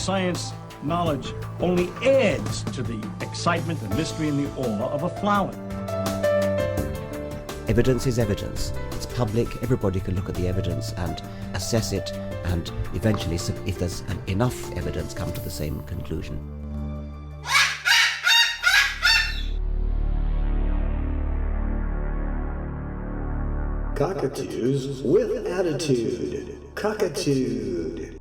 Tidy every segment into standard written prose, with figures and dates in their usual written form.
science knowledge only adds to the excitement, the mystery, and the awe of a flower. Evidence is evidence. It's public. Everybody can look at the evidence and assess it, and eventually, if there's enough evidence, come to the same conclusion. Cockatoos with attitude. Cockatude.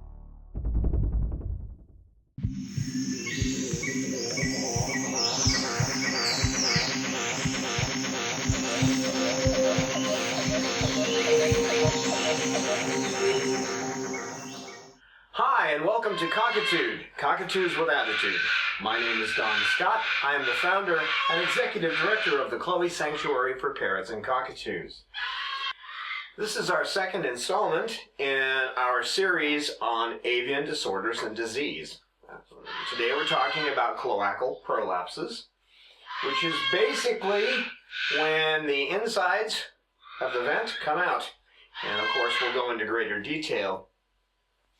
Hi, and welcome to Cockatude, Cockatoos with Attitude. My name is Don Scott. I am the founder and executive director of the Cloacal Sanctuary for Parrots and Cockatoos. This is our second installment in our series on avian disorders and disease. Today we're talking about cloacal prolapses, which is basically when the insides of the vent come out. And of course we'll go into greater detail.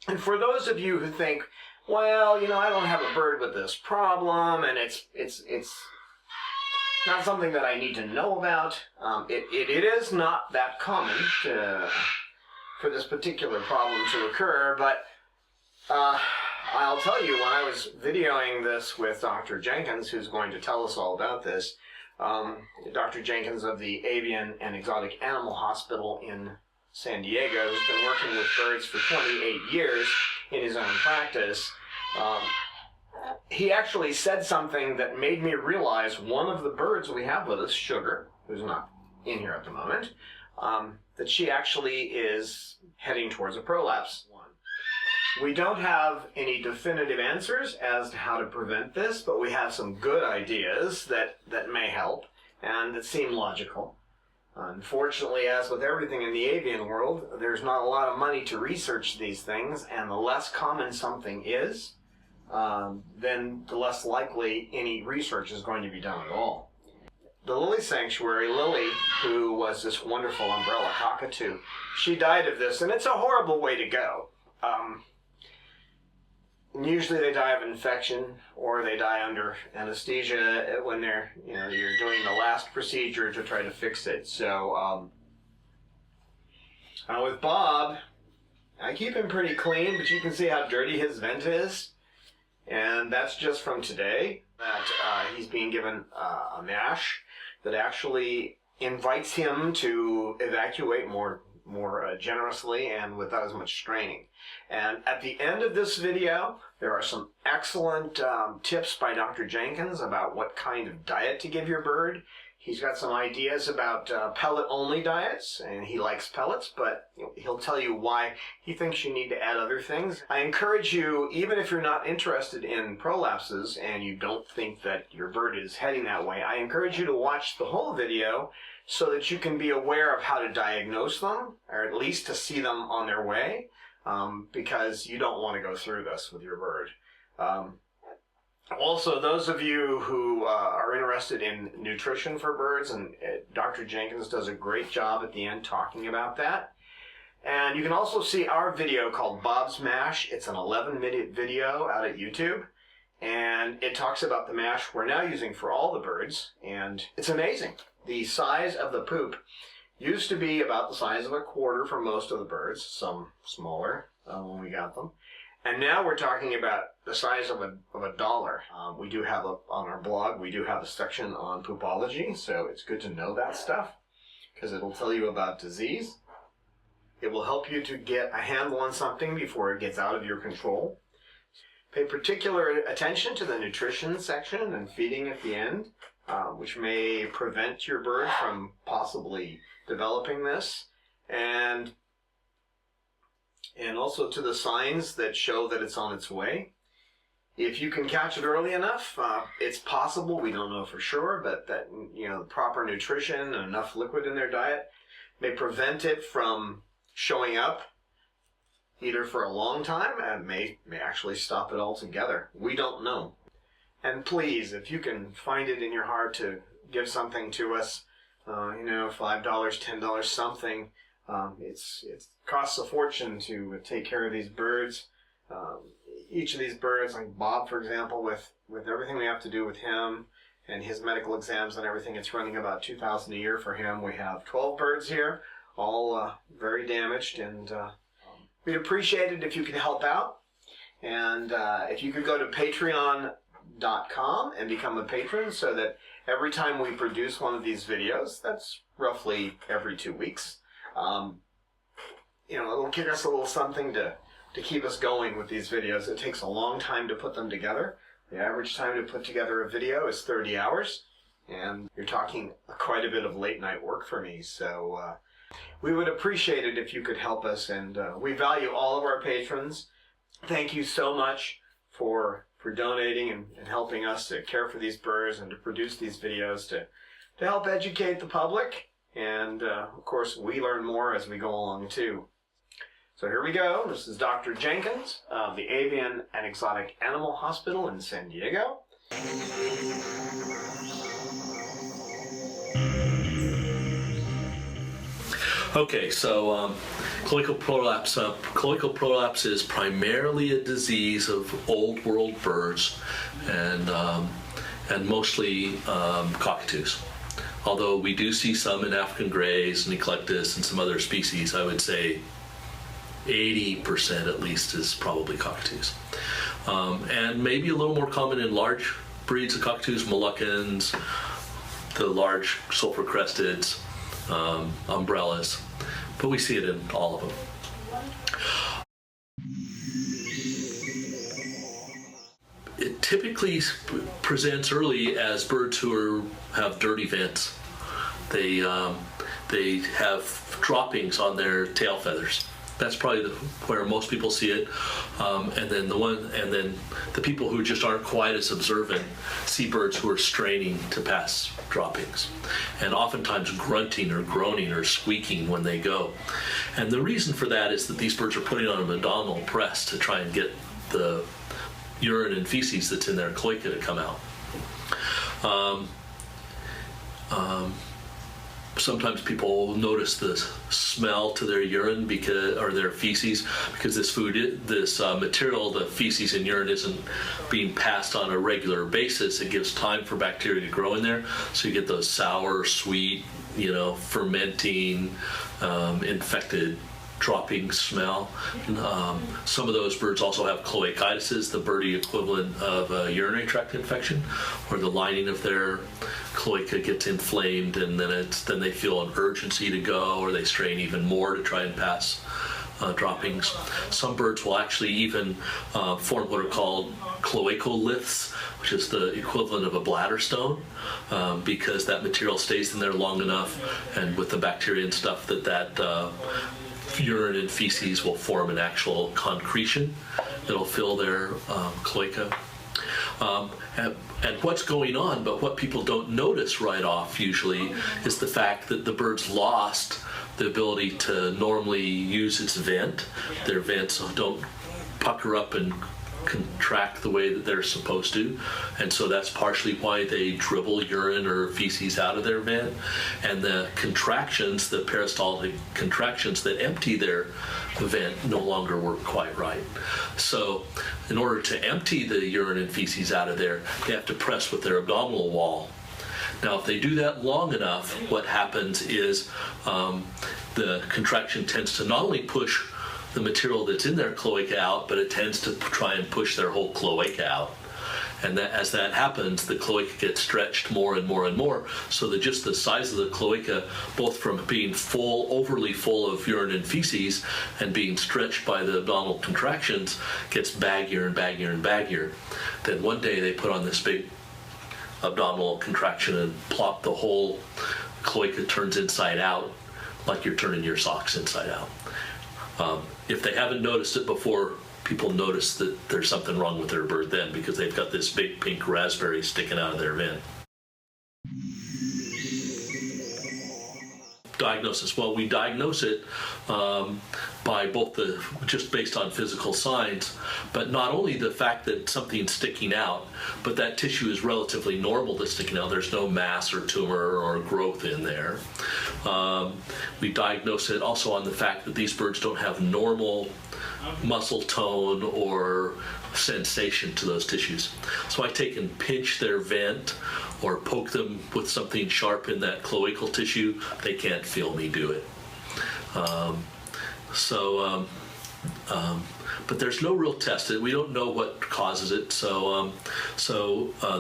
And for those of you who think, well, I don't have a bird with this problem, and it's not something that I need to know about. It is not that common for this particular problem to occur, but I'll tell you, when I was videoing this with Dr. Jenkins, who's going to tell us all about this, Dr. Jenkins of the Avian and Exotic Animal Hospital in San Diego, who's been working with birds for 28 years in his own practice, he actually said something that made me realize one of the birds we have with us, Sugar, who's not in here at the moment, that she actually is heading towards a prolapse. We don't have any definitive answers as to how to prevent this, but we have some good ideas that may help and that seem logical. Unfortunately, as with everything in the avian world, there's not a lot of money to research these things, and the less common something is, then the less likely any research is going to be done at all. The Lily Sanctuary, Lily, who was this wonderful umbrella cockatoo, she died of this, and it's a horrible way to go. Usually they die of infection, or they die under anesthesia when you're doing the last procedure to try to fix it. So, with Bob, I keep him pretty clean, but you can see how dirty his vent is. And that's just from today, that he's being given a mash that actually invites him to evacuate more generously and without as much straining. And at the end of this video, there are some excellent tips by Dr. Jenkins about what kind of diet to give your bird. He's got some ideas about pellet-only diets, and he likes pellets, but he'll tell you why he thinks you need to add other things. I encourage you, even if you're not interested in prolapses and you don't think that your bird is heading that way, I encourage you to watch the whole video so that you can be aware of how to diagnose them, or at least to see them on their way, because you don't want to go through this with your bird. Also, those of you who are interested in nutrition for birds, and Dr. Jenkins does a great job at the end talking about that. And you can also see our video called Bob's Mash. It's an 11-minute video out at YouTube, and it talks about the mash we're now using for all the birds, and it's amazing. The size of the poop used to be about the size of a quarter for most of the birds, some smaller when we got them. And now we're talking about the size of a dollar. We do have on our blog, we do have a section on poopology, so it's good to know that stuff because it'll tell you about disease. It will help you to get a handle on something before it gets out of your control. Pay particular attention to the nutrition section and feeding at the end, which may prevent your bird from possibly developing this. And also to the signs that show that it's on its way. If you can catch it early enough, it's possible, we don't know for sure, but that the proper nutrition and enough liquid in their diet may prevent it from showing up either for a long time and may actually stop it altogether. We don't know. And please, if you can find it in your heart to give something to us, $5, $10, something. It costs a fortune to take care of these birds. each of these birds, like Bob, for example, with everything we have to do with him and his medical exams and everything, it's running about $2,000 a year for him. We have 12 birds here, all very damaged, and we'd appreciate it if you could help out. And if you could go to patreon.com and become a patron, so that every time we produce one of these videos, that's roughly every 2 weeks, it'll give us a little something to keep us going with these videos. It takes a long time to put them together. The average time to put together a video is 30 hours, and you're talking quite a bit of late night work for me. So we would appreciate it if you could help us, and we value all of our patrons. Thank you so much for donating and helping us to care for these birds and to produce these videos to help educate the public. And of course, we learn more as we go along too. So here we go. This is Dr. Jenkins of the Avian and Exotic Animal Hospital in San Diego. Okay, so cloacal prolapse. Cloacal prolapse is primarily a disease of old world birds and mostly cockatoos. Although we do see some in African greys and eclectus and some other species, I would say 80% at least is probably cockatoos. And maybe a little more common in large breeds of cockatoos, Moluccans, the large sulfur cresteds, umbrellas, but we see it in all of them. It typically presents early as birds who have dirty vents. They have droppings on their tail feathers. That's probably where most people see it, and then the people who just aren't quite as observant see birds who are straining to pass droppings, and oftentimes grunting or groaning or squeaking when they go. And the reason for that is that these birds are putting on an abdominal press to try and get the urine and feces that's in their cloaca to come out. Sometimes people notice the smell to their urine or their feces because this material, the feces and urine, isn't being passed on a regular basis. It gives time for bacteria to grow in there, so you get those sour, sweet, fermenting, infected dropping smell. Some of those birds also have cloacitis, the birdie equivalent of a urinary tract infection, where the lining of their cloaca gets inflamed, and then they feel an urgency to go, or they strain even more to try and pass droppings. Some birds will actually even form what are called cloacal liths, which is the equivalent of a bladder stone, because that material stays in there long enough, and with the bacteria and stuff, that urine and feces will form an actual concretion that'll fill their cloaca. And what's going on, but what people don't notice right off usually, is the fact that the bird's lost the ability to normally use its vent. Their vents don't pucker up and contract the way that they're supposed to, and so that's partially why they dribble urine or feces out of their vent. And the contractions, the peristaltic contractions that empty their vent, no longer work quite right. So in order to empty the urine and feces out of there, they have to press with their abdominal wall. Now, if they do that long enough, what happens is the contraction tends to not only push the material that's in their cloaca out, but it tends to try and push their whole cloaca out. And as that happens, the cloaca gets stretched more and more and more, so that just the size of the cloaca, both from being overly full of urine and feces and being stretched by the abdominal contractions, gets baggier and baggier and baggier. Then one day they put on this big abdominal contraction and plop, the whole cloaca turns inside out, like you're turning your socks inside out. If they haven't noticed it before, people notice that there's something wrong with their bird then, because they've got this big pink raspberry sticking out of their vent. diagnosis? Well, we diagnose it by both just based on physical signs, but not only the fact that something's sticking out, but that tissue is relatively normal that's sticking out. There's no mass or tumor or growth in there. We diagnose it also on the fact that these birds don't have normal muscle tone or sensation to those tissues. So I take and pinch their vent or poke them with something sharp in that cloacal tissue. They can't feel me do it. But there's no real test. We don't know what causes it. So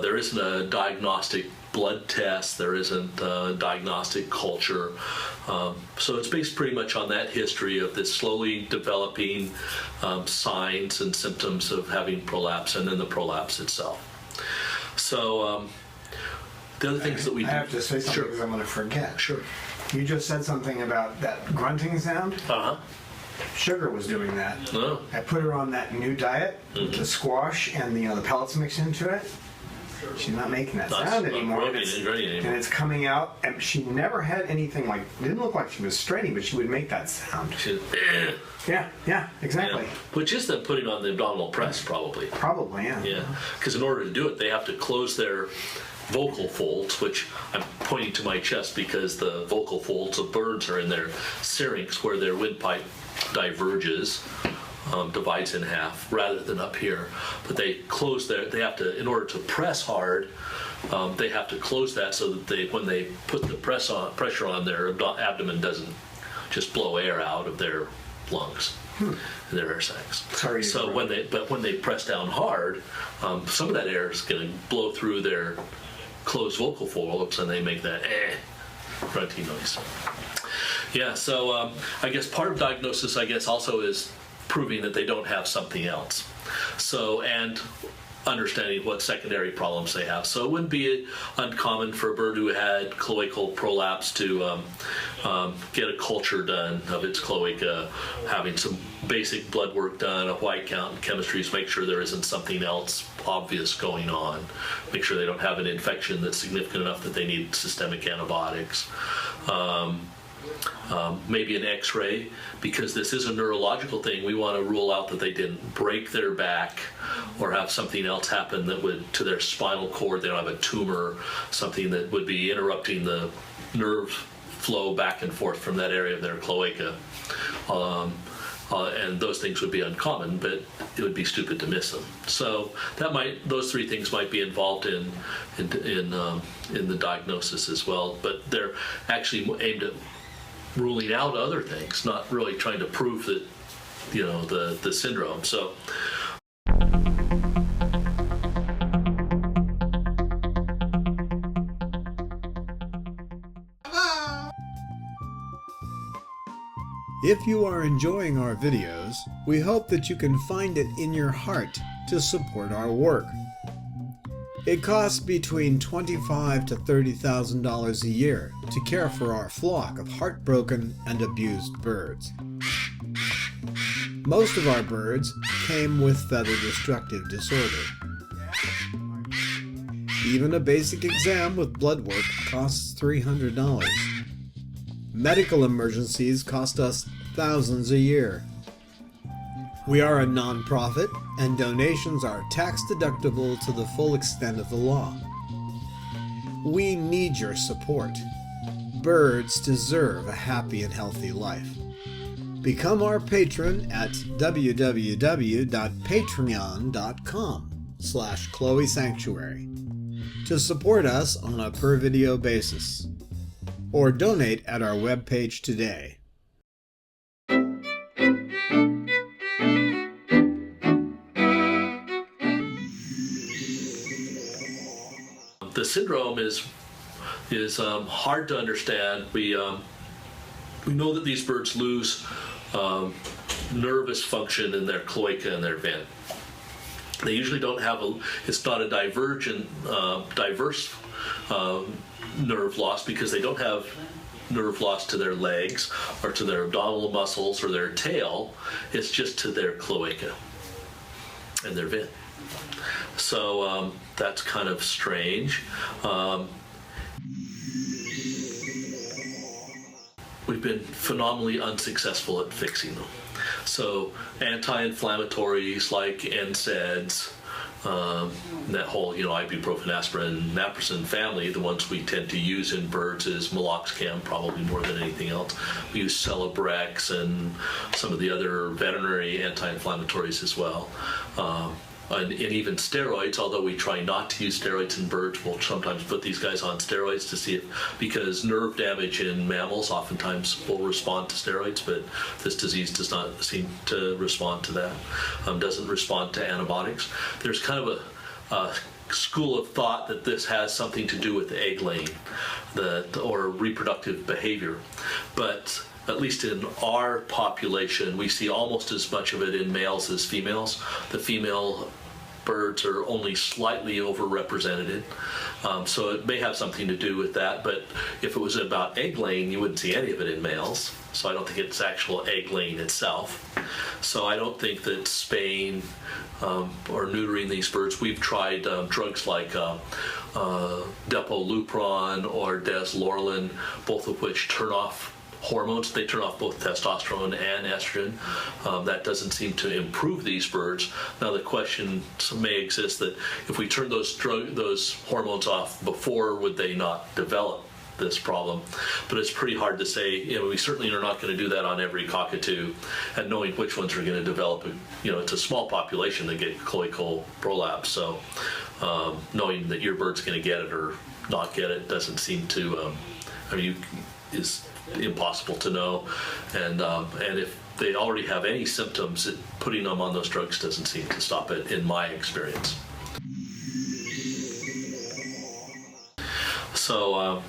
there isn't a diagnostic blood test. There isn't a diagnostic culture. So it's based pretty much on that history of this slowly developing signs and symptoms of having prolapse, and then the prolapse itself. So the other things that we do. I have to say something because I'm going to forget. Sure. You just said something about that grunting sound. Uh-huh. Sugar was doing that. Oh. I put her on that new diet with the squash and the pellets mixed into it. She's not making that sound anymore. And it's coming out. And she never had anything like, it didn't look like she was straining, but she would make that sound. Yeah, exactly. Yeah. Which is them putting on the abdominal press, probably. Probably, yeah. Yeah, because in order to do it, they have to close their vocal folds, which I'm pointing to my chest because the vocal folds of birds are in their syrinx where their windpipe diverges, divides in half, rather than up here. But they close they have to, in order to press hard, they have to close that so that when they put the pressure on, their abdomen doesn't just blow air out of their lungs. Their air sacs. Sorry. So when they press down hard, some of that air is going to blow through their closed vocal folds, and they make that grunty noise. Yeah. So I guess part of diagnosis, also is proving that they don't have something else. So, and understanding what secondary problems they have. So it wouldn't be uncommon for a bird who had cloacal prolapse to get a culture done of its cloaca, having some basic blood work done, a white count and chemistries, make sure there isn't something else obvious going on, make sure they don't have an infection that's significant enough that they need systemic antibiotics. Maybe an x-ray, because this is a neurological thing. We want to rule out that they didn't break their back or have something else happen that would, to their spinal cord, they don't have a tumor, something that would be interrupting the nerve flow back and forth from that area of their cloaca. And those things would be uncommon, but it would be stupid to miss them. So those three things might be involved in the diagnosis as well. But they're actually aimed at ruling out other things, not really trying to prove that, the syndrome. So. If you are enjoying our videos, we hope that you can find it in your heart to support our work. It costs between $25,000 to $30,000 a year to care for our flock of heartbroken and abused birds. Most of our birds came with feather destructive disorder. Even a basic exam with blood work costs $300. Medical emergencies cost us thousands a year. We are a non-profit, and donations are tax-deductible to the full extent of the law. We need your support. Birds deserve a happy and healthy life. Become our patron at www.patreon.com/Chloe Sanctuary to support us on a per-video basis, or donate at our webpage today. The syndrome is hard to understand. We know that these birds lose nervous function in their cloaca and their vent. They usually don't have it's not a diverse nerve loss, because they don't have nerve loss to their legs or to their abdominal muscles or their tail. It's just to their cloaca and their vent. So that's kind of we've been phenomenally unsuccessful at fixing them. So anti-inflammatories like NSAIDs, that whole, ibuprofen, aspirin, naproxen family, the ones we tend to use in birds is meloxicam, probably more than anything else. We use Celebrex and some of the other veterinary anti-inflammatories as well. And even steroids, although we try not to use steroids in birds, we'll sometimes put these guys on steroids to see if, because nerve damage in mammals oftentimes will respond to steroids, but this disease does not seem to respond to that, doesn't respond to antibiotics. There's kind of a school of thought that this has something to do with egg laying or reproductive behavior, but at least in our population, we see almost as much of it in males as females. The female birds are only slightly overrepresented. So it may have something to do with that, but if it was about egg laying, you wouldn't see any of it in males. So I don't think it's actual egg laying itself. So I don't think that spaying or neutering these birds, we've tried drugs like Depo-Lupron or Deslorelin, both of which turn off hormones. They turn off both testosterone and estrogen. That doesn't seem to improve these birds. Now the question may exist that if we turn those hormones off before, would they not develop this problem? But it's pretty hard to say. We certainly are not going to do that on every cockatoo, and knowing which ones are going to develop. It's a small population that get cloacal prolapse, so knowing that your bird's going to get it or not get it doesn't seem to. Is impossible to know, and if they already have any symptoms, putting them on those drugs doesn't seem to stop it, in my experience. So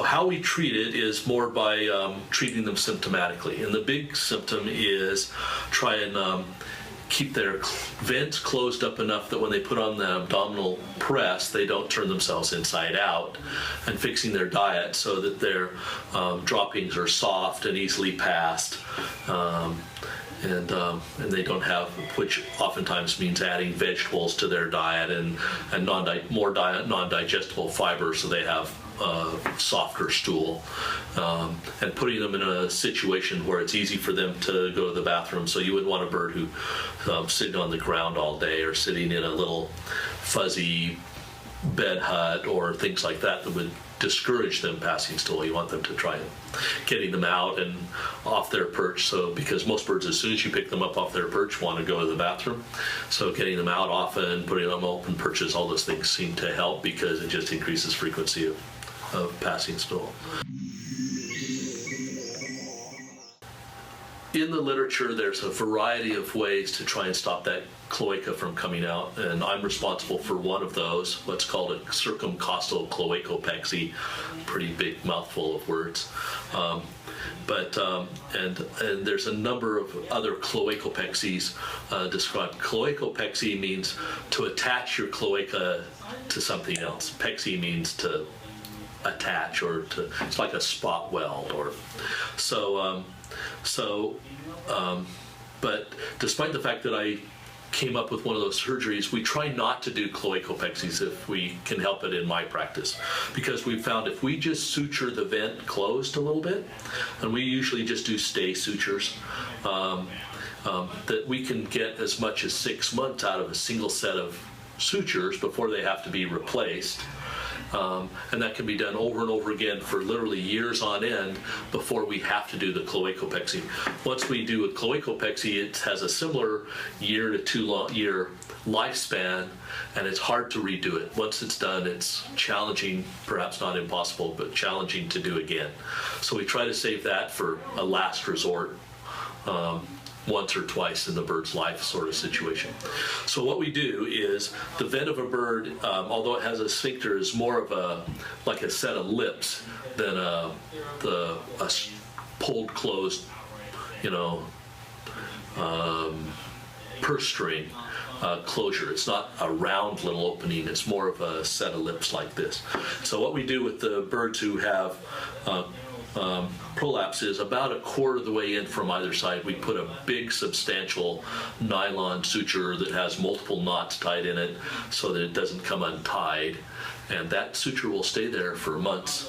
how we treat it is more by treating them symptomatically, and the big symptom is try and keep their vents closed up enough that when they put on the abdominal press, they don't turn themselves inside out, and fixing their diet so that their droppings are soft and easily passed, and they don't have, which oftentimes means adding vegetables to their diet and more non-digestible fiber, so they have softer stool, and putting them in a situation where it's easy for them to go to the bathroom. So you wouldn't want a bird who sitting on the ground all day or sitting in a little fuzzy bed hut or things like that would discourage them passing stool. You want them to try getting them out and off their perch. So because most birds, as soon as you pick them up off their perch, want to go to the bathroom. So getting them out often, putting them on open perches, all those things seem to help because it just increases frequency of passing stool. In the literature, there's a variety of ways to try and stop that cloaca from coming out, and I'm responsible for one of those, what's called a circumcostal cloacopexy, pretty big mouthful of words. And there's a number of other cloacopexies described. Cloacopexy means to attach your cloaca to something else. Pexy means to attach, or to, it's like a spot weld, or but despite the fact that I came up with one of those surgeries, we try not to do cloacopexies if we can help it in my practice, because we found if we just suture the vent closed a little bit, and we usually just do stay sutures, that we can get as much as 6 months out of a single set of sutures before they have to be replaced. And that can be done over and over again for literally years on end before we have to do the cloacopexy. Once we do a cloacopexy, it has a similar 1 to 2 year lifespan, and it's hard to redo it. Once it's done, it's challenging, perhaps not impossible, but challenging to do again. So we try to save that for a last resort. Once or twice in the bird's life sort of situation. So what we do is the vent of a bird, although it has a sphincter, is more of like a set of lips than a pulled closed, purse string closure. It's not a round little opening, it's more of a set of lips like this. So what we do with the birds who have prolapse is about 1/4 of the way in from either side, we put a big substantial nylon suture that has multiple knots tied in it so that it doesn't come untied, and that suture will stay there for months,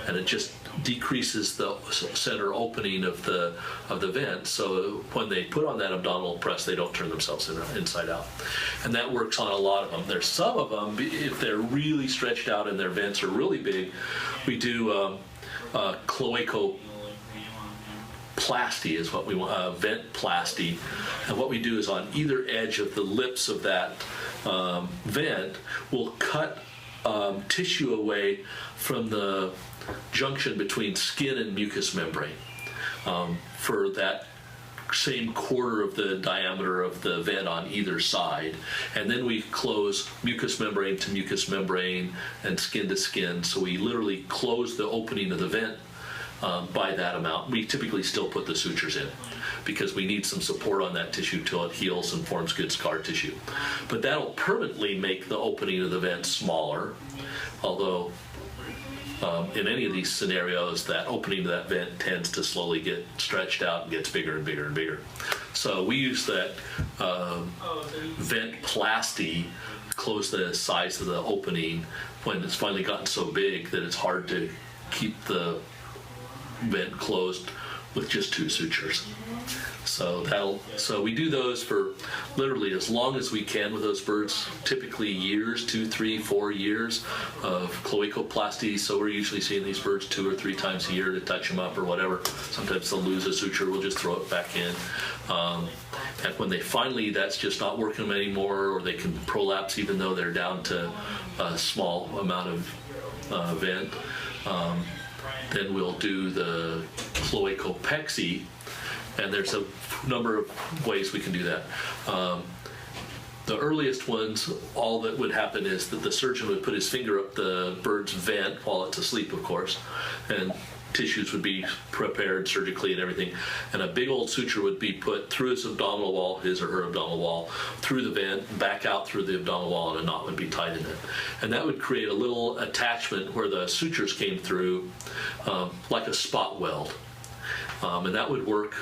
and it just decreases the center opening of the vent, so when they put on that abdominal press, they don't turn themselves inside out. And that works on a lot of them. There's some of them, if they're really stretched out and their vents are really big, we do cloacal plasty is what we want, vent plasty. And what we do is on either edge of the lips of that vent, we'll cut tissue away from the junction between skin and mucous membrane for that same quarter of the diameter of the vent on either side, and then we close mucous membrane to mucous membrane and skin to skin, so we literally close the opening of the vent by that amount. We typically still put the sutures in because we need some support on that tissue till it heals and forms good scar tissue. But that'll permanently make the opening of the vent smaller, although in any of these scenarios, that opening of that vent tends to slowly get stretched out and gets bigger and bigger and bigger. So we use that vent plasty to close the size of the opening when it's finally gotten so big that it's hard to keep the vent closed with just 2 sutures. So we do those for literally as long as we can with those birds, typically years, 2, 3, 4 years of cloacoplasty. So we're usually seeing these birds 2 or 3 times a year to touch them up or whatever. Sometimes they'll lose a suture, we'll just throw it back in. And when they finally, that's just not working anymore, or they can prolapse even though they're down to a small amount of vent, then we'll do the cloacopexy, and there's a number of ways we can do that. The earliest ones, all that would happen is that the surgeon would put his finger up the bird's vent while it's asleep, of course, and tissues would be prepared surgically and everything, and a big old suture would be put through his abdominal wall, his or her abdominal wall, through the vent, back out through the abdominal wall, and a knot would be tied in it. And that would create a little attachment where the sutures came through, like a spot weld. And that would work,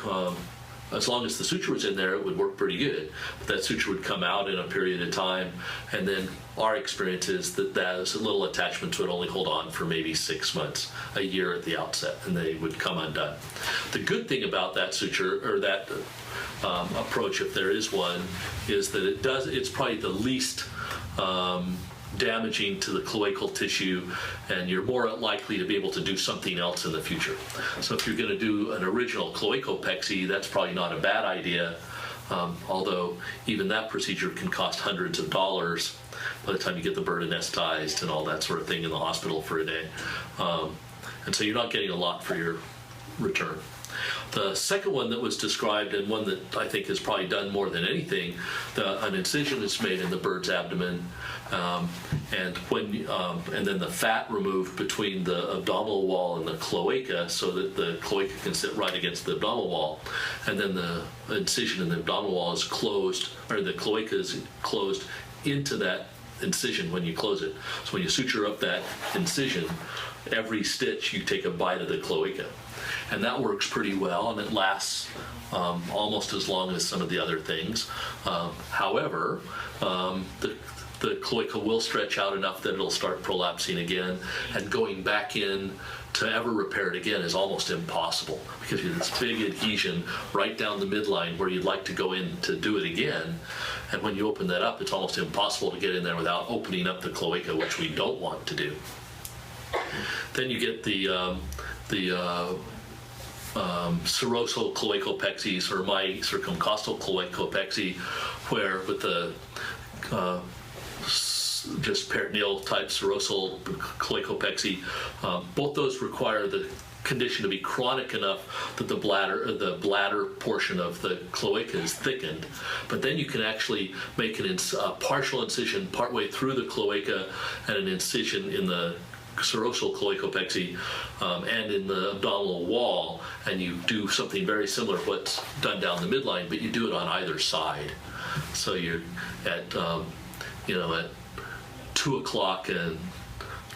as long as the suture was in there, it would work pretty good. But that suture would come out in a period of time, and then our experience is that those little attachments would only hold on for maybe 6 months, a year at the outset, and they would come undone. The good thing about that suture, or that approach, if there is one, is that it's probably the least damaging to the cloacal tissue, and you're more likely to be able to do something else in the future. So if you're going to do an original cloacopexy, that's probably not a bad idea, although even that procedure can cost hundreds of dollars by the time you get the bird anesthetized and all that sort of thing in the hospital for a day. And so you're not getting a lot for your return. The second one that was described, and one that I think is probably done more than anything, an incision is made in the bird's abdomen, and then the fat removed between the abdominal wall and the cloaca, so that the cloaca can sit right against the abdominal wall, and then the incision in the abdominal wall is closed, or the cloaca is closed into that incision when you close it. So when you suture up that incision, every stitch you take a bite of the cloaca. And that works pretty well, and it lasts almost as long as some of the other things. However, the cloaca will stretch out enough that it'll start prolapsing again, and going back in to ever repair it again is almost impossible, because you have this big adhesion right down the midline where you'd like to go in to do it again, and when you open that up, it's almost impossible to get in there without opening up the cloaca, which we don't want to do. Then you get the serosal cloacopexies, or my circumcostal cloacopexy, where with the just peritoneal type serosal cloacopexy, both those require the condition to be chronic enough that the bladder portion of the cloaca is thickened. But then you can actually make a partial incision partway through the cloaca and an incision in the serosal cloacopexy and in the abdominal wall, and you do something very similar to what's done down the midline, but you do it on either side. So you're at at 2 o'clock and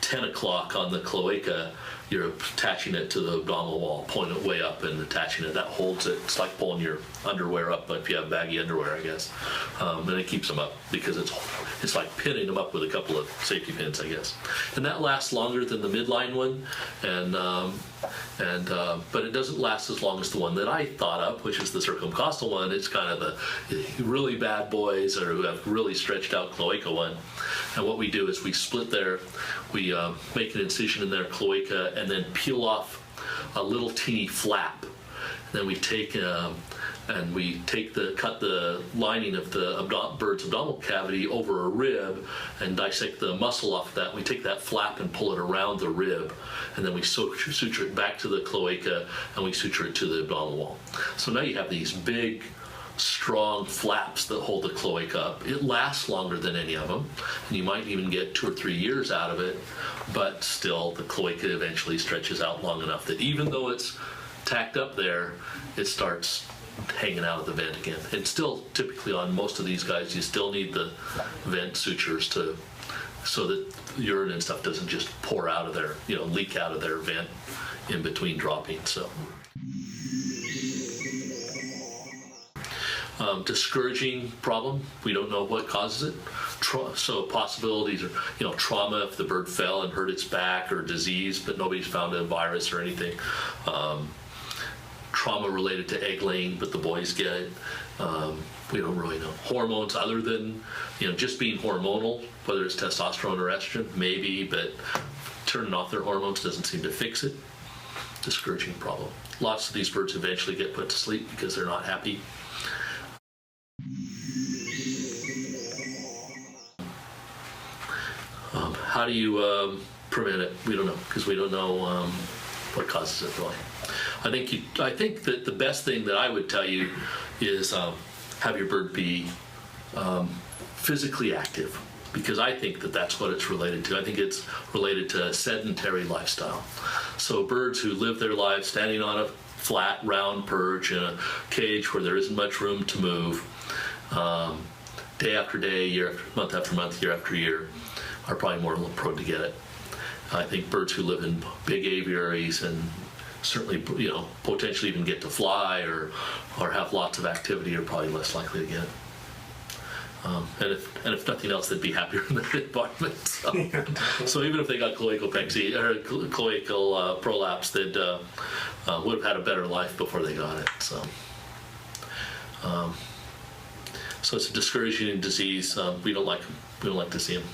10 o'clock on the cloaca, you're attaching it to the abdominal wall, pulling it way up and attaching it. That holds it. It's like pulling your underwear up if you have baggy underwear, I guess. And it keeps them up because it's like pinning them up with a couple of safety pins, I guess. And that lasts longer than the midline one, but it doesn't last as long as the one that I thought up, which is the circumcostal one. It's kind of the really bad boys or who have really stretched out cloaca one. And what we do is we split we make an incision in their cloaca and then peel off a little teeny flap. Then we take cut the lining of the bird's abdominal cavity over a rib and dissect the muscle off of that. We take that flap and pull it around the rib, and then we suture it back to the cloaca, and we suture it to the abdominal wall. So now you have these big, strong flaps that hold the cloaca up. It lasts longer than any of them, and you might even get 2 or 3 years out of it, but still the cloaca eventually stretches out long enough that even though it's tacked up there, it starts hanging out of the vent again. And still, typically on most of these guys, you still need the vent sutures so that urine and stuff doesn't just pour out of their, leak out of their vent in between dropping. So. Discouraging problem. We don't know what causes it. So possibilities are, trauma if the bird fell and hurt its back, or disease, but nobody's found a virus or anything. Trauma related to egg laying, but the boys get it. We don't really know. Hormones other than, just being hormonal, whether it's testosterone or estrogen, maybe, but turning off their hormones doesn't seem to fix it. Discouraging problem. Lots of these birds eventually get put to sleep because they're not happy. How do you prevent it? We don't know, because we don't know what causes it really. I think that the best thing that I would tell you is have your bird be physically active, because I think that that's what it's related to. I think it's related to a sedentary lifestyle. So birds who live their lives standing on a flat, round perch in a cage where there isn't much room to move, day after day, month after month, year after year, are probably more prone to get it. I think birds who live in big aviaries and certainly, potentially even get to fly or have lots of activity are probably less likely to get it. And if nothing else, they'd be happier in the environment. So even if they got cloacal prolapse, they'd would have had a better life before they got it. So it's a discouraging disease. We don't like to see them.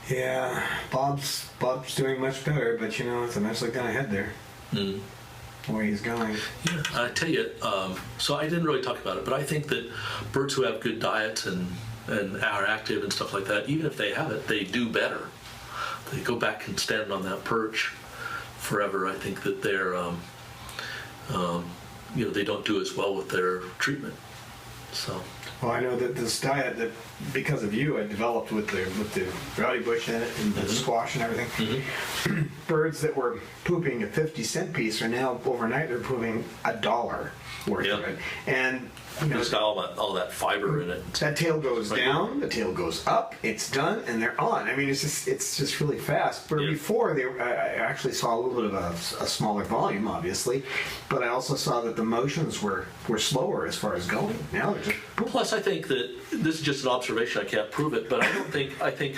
Yeah, Bob's doing much better, but it's a mess like down ahead there. Where he's going. Yeah, I tell you, so I didn't really talk about it, but I think that birds who have good diets and are active and stuff like that, even if they have it, they do better. They go back and stand on that perch forever. I think that they're, they don't do as well with their treatment. So. Well, I know that this diet that, because of you, I developed with the rowdy bush in it and the squash and everything. Birds that were pooping a 50-cent piece are now overnight they're pooping $1 worth of it, and it's got all that fiber in it. That tail goes down, the tail goes up, it's done, and they're on. I mean, it's just really fast. But before, I actually saw a little bit of a smaller volume, obviously, but I also saw that the motions were slower as far as going. Now they're just poop. Plus, I think that this is just an observation. I can't prove it, but I think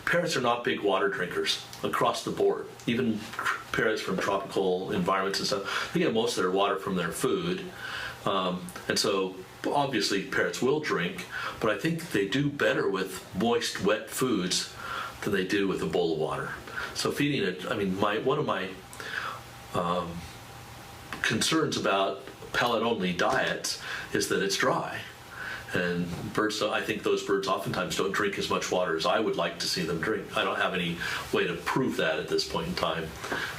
parrots are not big water drinkers across the board. Even parrots from tropical environments and stuff, they get most of their water from their food. And so obviously parrots will drink, but I think they do better with moist, wet foods than they do with a bowl of water. So feeding it, one of my concerns about pellet-only diets is that it's dry. And I think those birds oftentimes don't drink as much water as I would like to see them drink. I don't have any way to prove that at this point in time,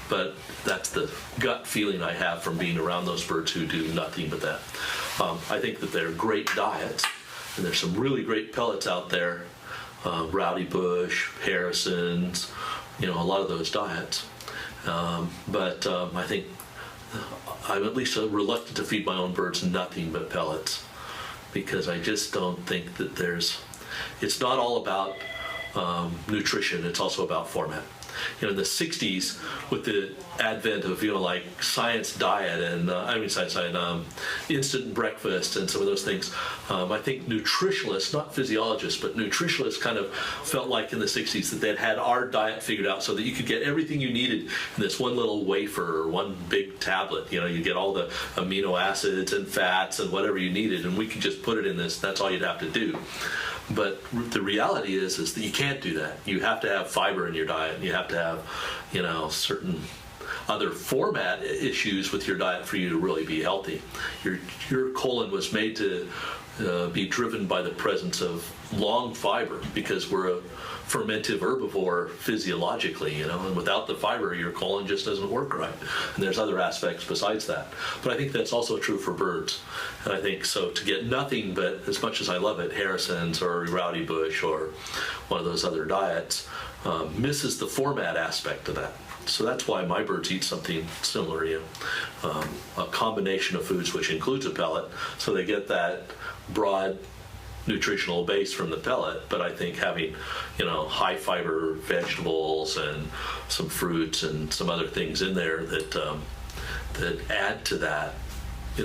but that's the gut feeling I have from being around those birds who do nothing but that. I think that they're great diets, and there's some really great pellets out there, Rowdy Bush, Harrison's, a lot of those diets. But I think I'm at least reluctant to feed my own birds nothing but pellets, because I just don't think that there's it's not all about nutrition, it's also about format. In the 60s, with the advent of, like science diet and, science diet, instant breakfast and some of those things, I think nutritionalists, not physiologists, but nutritionalists kind of felt like in the 60s that they'd had our diet figured out so that you could get everything you needed in this one little wafer or one big tablet. You get all the amino acids and fats and whatever you needed, and we could just put it in this, that's all you'd have to do. But the reality is that you can't do that. You have to have fiber in your diet. You have to have, certain other format issues with your diet for you to really be healthy. Your colon was made to be driven by the presence of long fiber because we're a fermentive herbivore physiologically, and without the fiber, your colon just doesn't work right. And there's other aspects besides that. But I think that's also true for birds. And I think so to get nothing but, as much as I love it, Harrison's or Rowdy Bush or one of those other diets, misses the format aspect of that. So that's why my birds eat something similar, a combination of foods which includes a pellet, so they get that broad nutritional base from the pellet. But I think having, high fiber vegetables and some fruits and some other things in there that add to that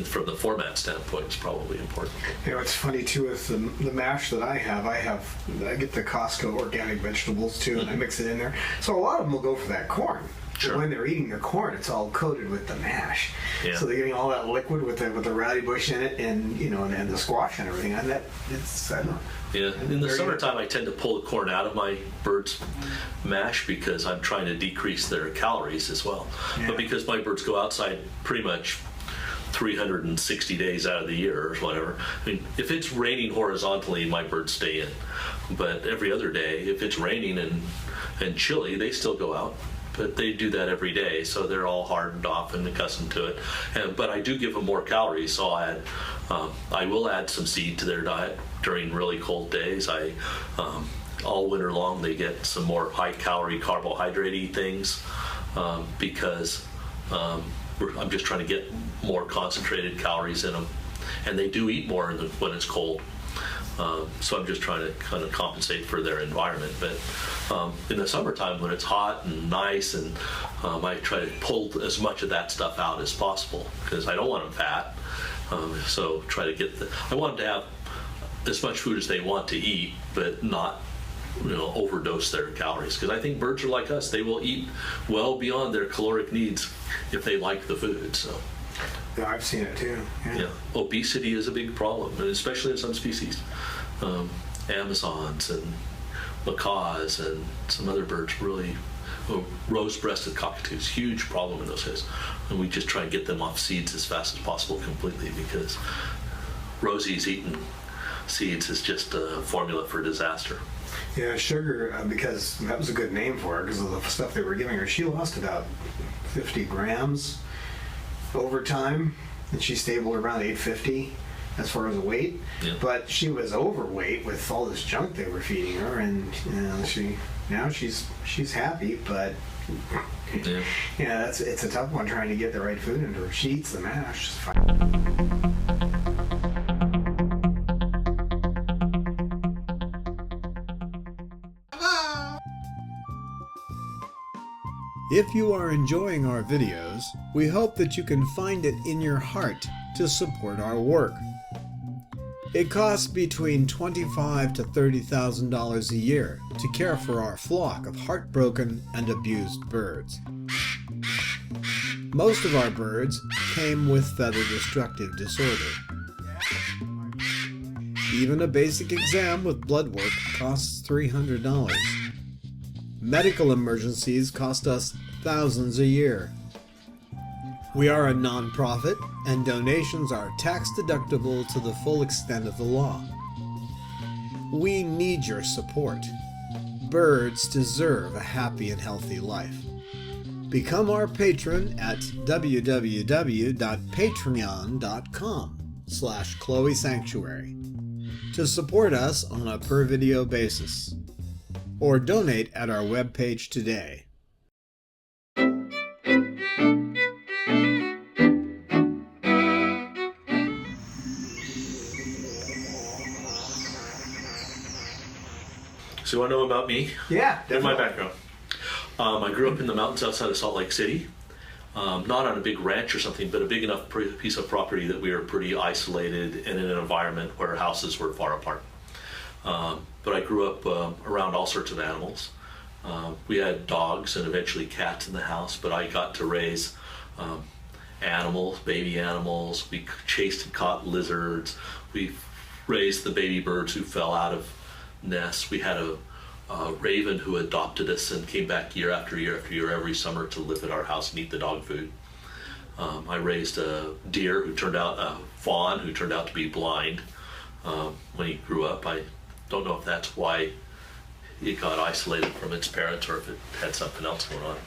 from the format standpoint is probably important. It's funny too with the mash that I get the Costco organic vegetables too, and I mix it in there. So a lot of them will go for that corn. Sure. When they're eating their corn, it's all coated with the mash. Yeah. So they're getting all that liquid with the rowdy bush in it, and and the squash and everything. And it's I don't know. Yeah, in the summertime, I tend to pull the corn out of my birds' mash because I'm trying to decrease their calories as well. Yeah. But because my birds go outside pretty much 360 days out of the year or whatever. If it's raining horizontally, my birds stay in. But every other day, if it's raining and chilly, they still go out. But they do that every day, so they're all hardened off and accustomed to it. But I do give them more calories, so I will add some seed to their diet during really cold days. All winter long, they get some more high-calorie, carbohydrate-y things because I'm just trying to get more concentrated calories in them, and they do eat more when it's cold. So I'm just trying to kind of compensate for their environment. But in the summertime, when it's hot and nice, and I try to pull as much of that stuff out as possible because I don't want them fat. So try to I want them to have as much food as they want to eat, but not overdose their calories, because I think birds are like us. They will eat well beyond their caloric needs if they like the food. So Yeah, I've seen it too. yeah, obesity is a big problem, and especially in some species. Amazons and macaws and some other birds really, rose-breasted cockatoos, huge problem in those days. And we just try and get them off seeds as fast as possible completely, because Rosie's eating seeds is just a formula for disaster. Yeah, Sugar, because that was a good name for her because of the stuff they were giving her. She lost about 50 grams over time, and she stayed around 850 as far as the weight. Yeah. But she was overweight with all this junk they were feeding her, and she's happy, but Yeah. it's a tough one trying to get the right food into her. She eats the mash. It's fine. If you are enjoying our videos, we hope that you can find it in your heart to support our work. It costs between $25,000 to $30,000 a year to care for our flock of heartbroken and abused birds. Most of our birds came with feather destructive disorder. Even a basic exam with blood work costs $300. Medical emergencies cost us thousands a year. We are a non-profit, and donations are tax-deductible to the full extent of the law. We need your support. Birds deserve a happy and healthy life. Become our patron at www.patreon.com/Chloe Sanctuary to support us on a per-video basis, or donate at our webpage today. So you want to know about me? Yeah, And my definitely. background. I grew up in the mountains outside of Salt Lake City. Not on a big ranch or something, but a big enough piece of property that we were pretty isolated and in an environment where houses were far apart. But I grew up around all sorts of animals. We had dogs and eventually cats in the house, but I got to raise animals, baby animals. We chased and caught lizards. We raised the baby birds who fell out of nests. We had a raven who adopted us and came back year after year after year every summer to live at our house and eat the dog food. I raised a deer who turned out, a fawn who turned out to be blind when he grew up. I don't know if that's why it got isolated from its parents or if it had something else going on.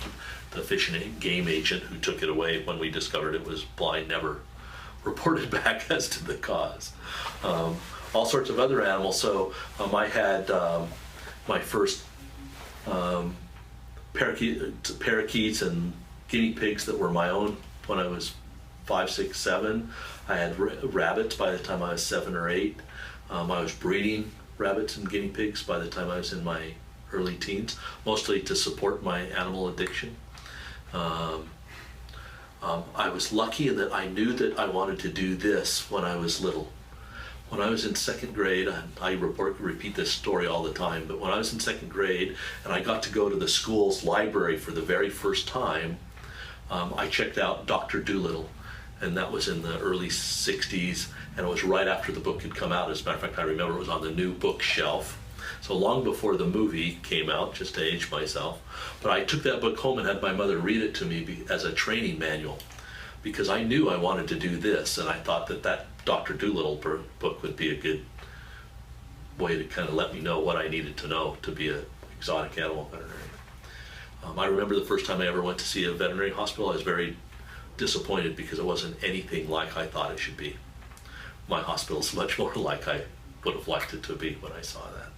The fish and game agent who took it away when we discovered it was blind never reported back as to the cause. All sorts of other animals. So I had my first parakeets and guinea pigs that were my own when I was 5, 6, 7. I had rabbits by the time I was 7 or 8. I was breeding rabbits and guinea pigs by the time I was in my early teens, mostly to support my animal addiction. I was lucky in that I knew that I wanted to do this when I was little. When I was in 2nd grade, I repeat this story all the time, but when I was in 2nd grade and I got to go to the school's library for the very first time, I checked out Dr. Dolittle, and that was in the early 60s, and it was right after the book had come out. As a matter of fact, I remember it was on the new bookshelf, so long before the movie came out, just to age myself. But I took that book home and had my mother read it to me as a training manual, because I knew I wanted to do this, and I thought that Dr. Dolittle book would be a good way to kind of let me know what I needed to know to be an exotic animal veterinarian. I remember the first time I ever went to see a veterinary hospital, I was very disappointed because it wasn't anything like I thought it should be. My hospital's much more like I would have liked it to be when I saw that.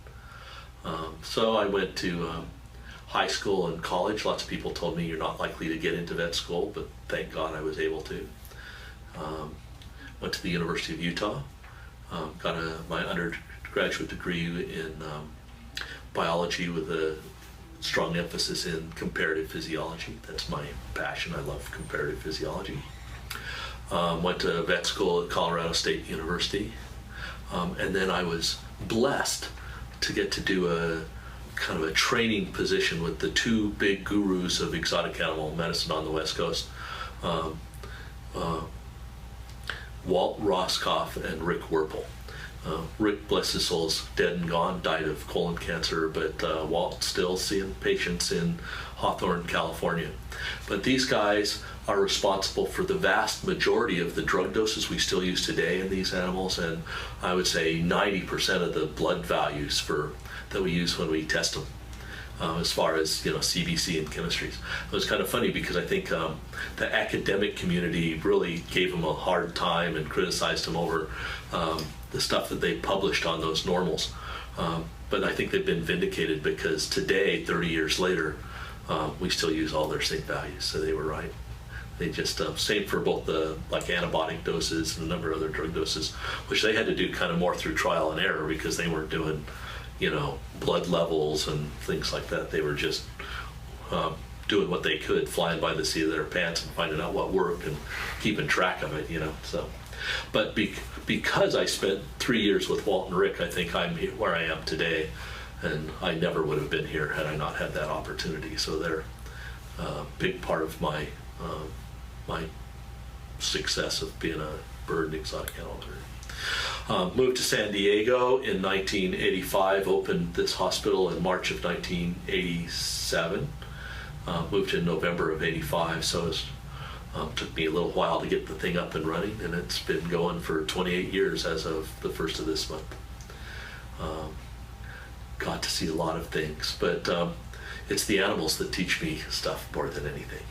So I went to high school and college. Lots of people told me you're not likely to get into vet school, but thank God I was able to. Went to the University of Utah, got my undergraduate degree in biology with a strong emphasis in comparative physiology. That's my passion. I love comparative physiology. Went to vet school at Colorado State University, and then I was blessed to get to do a kind of a training position with the two big gurus of exotic animal medicine on the West Coast, Walt Roscoff and Rick Werpel. Rick, bless his soul, is dead and gone, died of colon cancer, but Walt's still seeing patients in Hawthorne, California. But these guys are responsible for the vast majority of the drug doses we still use today in these animals, and I would say 90% of the blood values that we use when we test them. As far as CBC and chemistries. It was kind of funny because I think the academic community really gave them a hard time and criticized them over the stuff that they published on those normals. But I think they've been vindicated because today, 30 years later, we still use all their same values, so they were right. They just, same for both the antibiotic doses and a number of other drug doses, which they had to do kind of more through trial and error because they weren't doing blood levels and things like that. They were just doing what they could, flying by the seat of their pants and finding out what worked and keeping track of it, so. But because I spent 3 years with Walt and Rick, I think I'm here where I am today, and I never would have been here had I not had that opportunity. So they're a big part of my success of being a bird and exotic animal veterinarian. Moved to San Diego in 1985, opened this hospital in March of 1987. Moved in November of 85, so it took me a little while to get the thing up and running, and it's been going for 28 years as of the first of this month. Got to see a lot of things, but it's the animals that teach me stuff more than anything.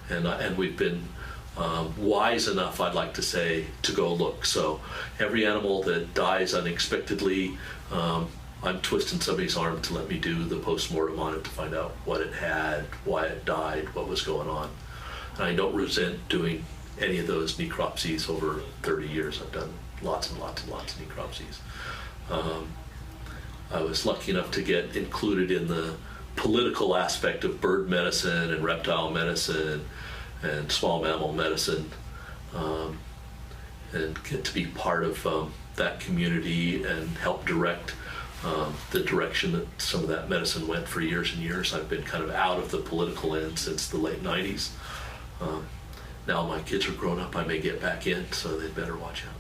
And we've been wise enough, I'd like to say, to go look. So every animal that dies unexpectedly, I'm twisting somebody's arm to let me do the post-mortem on it to find out what it had, why it died, what was going on. And I don't resent doing any of those necropsies over 30 years. I've done lots and lots and lots of necropsies. I was lucky enough to get included in the political aspect of bird medicine and reptile medicine and small mammal medicine, and get to be part of that community and help direct the direction that some of that medicine went for years and years. I've been kind of out of the political end since the late 90s. Now my kids are grown up, I may get back in, so they'd better watch out.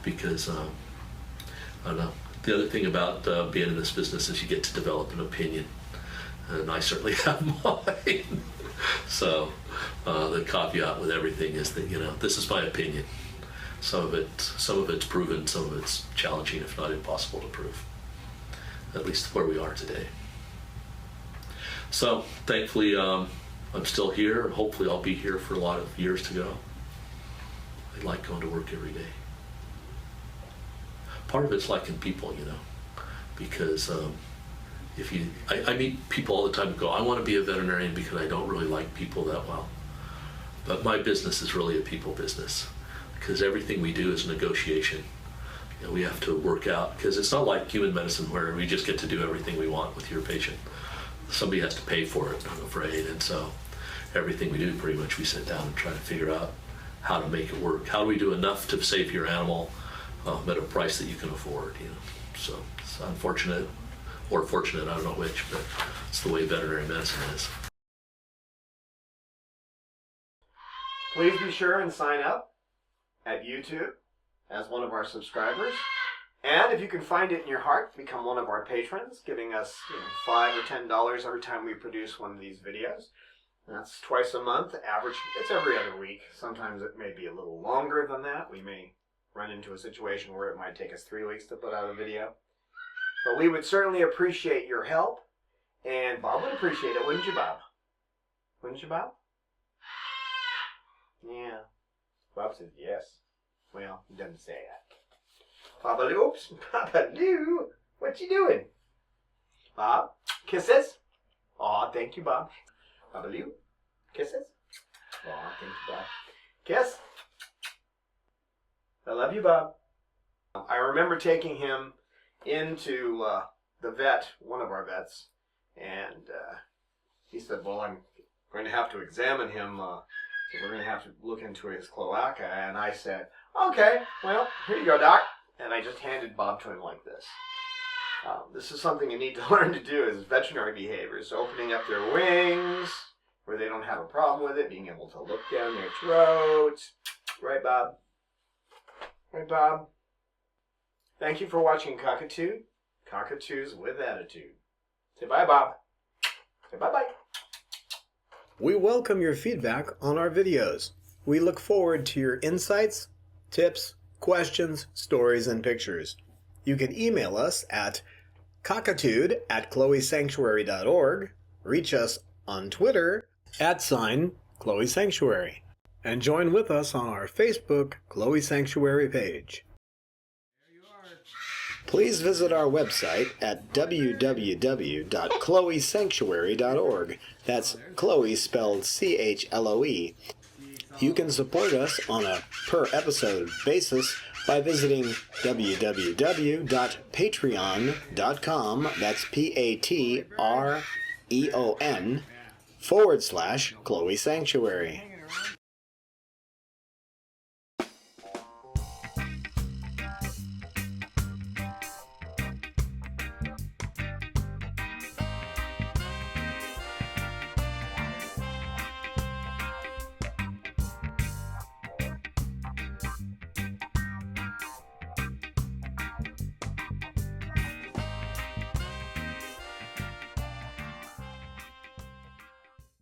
Because, I don't know, the other thing about being in this business is you get to develop an opinion, and I certainly have mine. So the caveat with everything is that, you know, this is my opinion. Some of it's proven, some of it's challenging, if not impossible to prove. At least where we are today. So thankfully, I'm still here. Hopefully I'll be here for a lot of years to go. I like going to work every day. Part of it's liking people, you know, because I meet people all the time who go, I want to be a veterinarian because I don't really like people that well. But my business is really a people business, because everything we do is negotiation. You know, we have to work out, because it's not like human medicine where we just get to do everything we want with your patient. Somebody has to pay for it, I'm afraid, and so everything we do, pretty much, we sit down and try to figure out how to make it work. How do we do enough to save your animal at a price that you can afford, you know? So it's unfortunate, or fortunate, I don't know which, but it's the way veterinary medicine is. Please be sure and sign up at YouTube as one of our subscribers. And if you can find it in your heart, become one of our patrons, giving us $5 or $10 every time we produce one of these videos. That's twice a month. Average, it's every other week. Sometimes it may be a little longer than that. We may run into a situation where it might take us 3 weeks to put out a video. But we would certainly appreciate your help. And Bob would appreciate it, wouldn't you, Bob? Wouldn't you, Bob? Yeah. Bob says yes. Well, he doesn't say that. Babaloo, oops, Babaloo, what you doing? Bob, kisses? Aw, thank you, Bob. Babaloo, kisses? Aw, thank you, Bob. Kiss? I love you, Bob. I remember taking him into the vet, one of our vets, and he said, well, I'm going to have to examine him. So we're going to have to look into his cloaca. And I said, okay, well, here you go, Doc. And I just handed Bob to him like this. This is something you need to learn to do as veterinary behaviors. Opening up their wings where they don't have a problem with it. Being able to look down their throat. Right, Bob? Right, Bob? Thank you for watching Cockatude. Cockatoos with attitude. Say bye, Bob. Say bye-bye. We welcome your feedback on our videos. We look forward to your insights, tips, questions, stories, and pictures. You can email us at cockatude@chloesanctuary.org, reach us on Twitter @Chloe Sanctuary, and join with us on our Facebook Chloe Sanctuary page. Please visit our website at www.chloesanctuary.org. That's Chloe spelled CHLOE. You can support us on a per-episode basis by visiting www.patreon.com, that's PATREON, /Chloe Sanctuary.